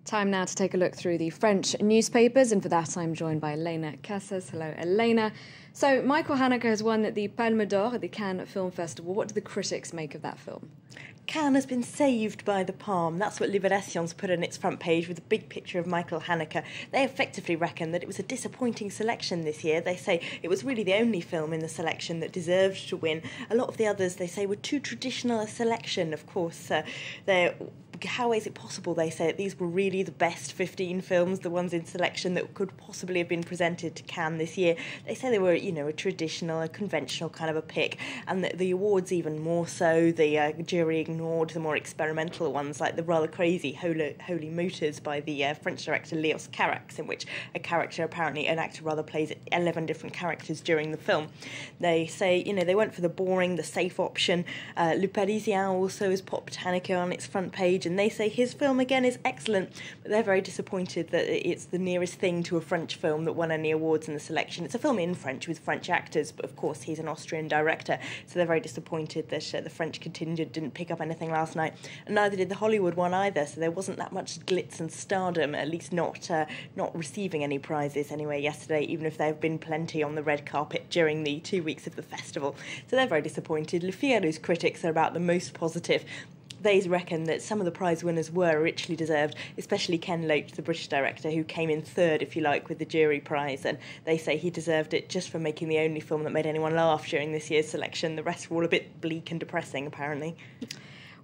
Time now to take a look through the French newspapers, and for that I'm joined by Elena Casas. Hello, Elena. So, Michael Haneke has won the Palme d'Or at the Cannes Film Festival. What do the critics make of that film? Cannes has been saved by the palm. That's what Libération's put on its front page with a big picture of Michael Haneke. They effectively reckon that it was a disappointing selection this year. They say it was really the only film in the selection that deserved to win. A lot of the others, they say, were too traditional a selection. Of course, how is it possible, they say, that these were really the best 15 films, the ones in selection that could possibly have been presented to Cannes this year? They say they were, a traditional, a conventional kind of a pick, and the awards even more so. The jury ignored the more experimental ones, like the rather crazy Holy Motors by the French director Léos Carax, in which an actor plays 11 different characters during the film. They say, they went for the boring, the safe option. Le Parisien also has popped Haneke on its front page, and they say his film again is excellent, but they're very disappointed that it's the nearest thing to a French film that won any awards in the selection. It's a film in French with French actors, but of course he's an Austrian director, so they're very disappointed that the French contingent didn't pick up anything last night, and neither did the Hollywood one either, so there wasn't that much glitz and stardom, at least not receiving any prizes anyway yesterday, even if there have been plenty on the red carpet during the 2 weeks of the festival. So they're very disappointed. Le Figaro's critics are about the most positive. They reckon that some of the prize winners were richly deserved, especially Ken Loach, the British director, who came in third, if you like, with the jury prize, and they say he deserved it just for making the only film that made anyone laugh during this year's selection. The rest were all a bit bleak and depressing, apparently.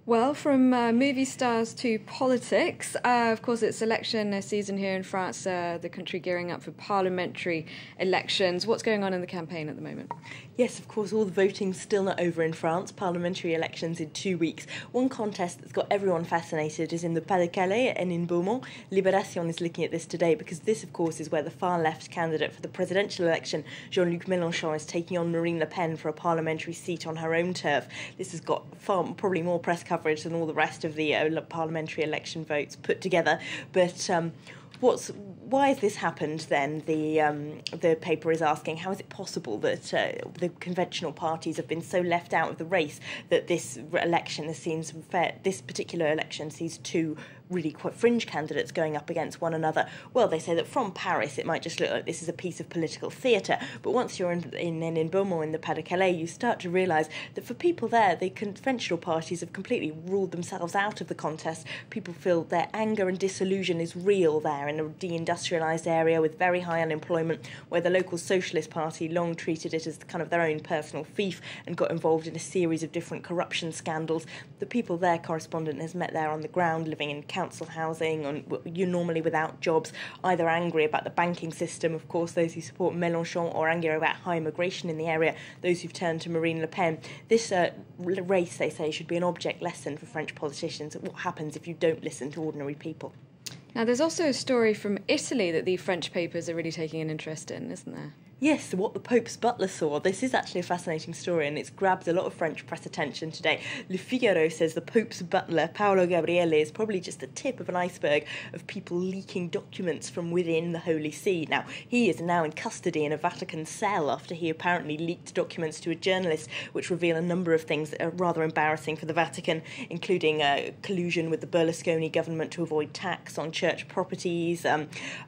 Well, from movie stars to politics, of course it's election season here in France, the country gearing up for parliamentary elections. What's going on in the campaign at the moment? Yes, of course, all the voting's still not over in France. Parliamentary elections in 2 weeks. One contest that's got everyone fascinated is in the Pas-de-Calais and in Beaumont. Libération is looking at this today because this, of course, is where the far-left candidate for the presidential election, Jean-Luc Mélenchon, is taking on Marine Le Pen for a parliamentary seat on her own turf. This has got probably more press coverage than all the rest of the parliamentary election votes put together. But why has this happened then? The paper is asking, how is it possible that the conventional parties have been so left out of the race that this particular election sees two really quite fringe candidates going up against one another? Well, they say that from Paris it might just look like this is a piece of political theatre, but once you're in Beaumont, in the Pas-de-Calais, you start to realise that for people there, the conventional parties have completely ruled themselves out of the contest. People feel their anger and disillusion is real there in a deindustrialised area with very high unemployment, where the local Socialist Party long treated it as kind of their own personal fief and got involved in a series of different corruption scandals. The people there, correspondent has met there on the ground, living in council housing, you're normally without jobs, either angry about the banking system, of course, those who support Mélenchon, or angry about high immigration in the area, those who've turned to Marine Le Pen. This race, they say, should be an object lesson for French politicians. What happens if you don't listen to ordinary people? Now, there's also a story from Italy that the French papers are really taking an interest in, isn't there? Yes, what the Pope's butler saw. This is actually a fascinating story, and it's grabbed a lot of French press attention today. Le Figaro says the Pope's butler, Paolo Gabriele, is probably just the tip of an iceberg of people leaking documents from within the Holy See. Now, he is now in custody in a Vatican cell after he apparently leaked documents to a journalist which reveal a number of things that are rather embarrassing for the Vatican, including collusion with the Berlusconi government to avoid tax on church properties,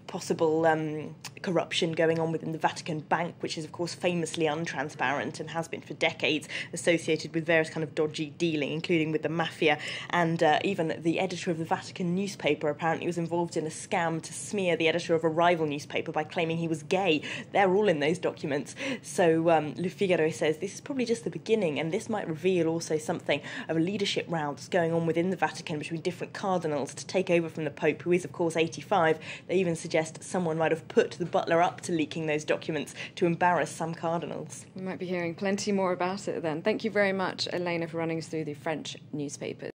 possible corruption going on within the Vatican Bank, which is of course famously untransparent and has been for decades, associated with various kind of dodgy dealing, including with the mafia, and even the editor of the Vatican newspaper apparently was involved in a scam to smear the editor of a rival newspaper by claiming he was gay. They're all in those documents. So Le Figaro says this is probably just the beginning, and this might reveal also something of a leadership round that's going on within the Vatican between different cardinals to take over from the Pope, who is of course 85. They even suggest someone might have put the butler up to leaking those documents to embarrass some cardinals. We might be hearing plenty more about it then. Thank you very much, Elena, for running us through the French newspapers.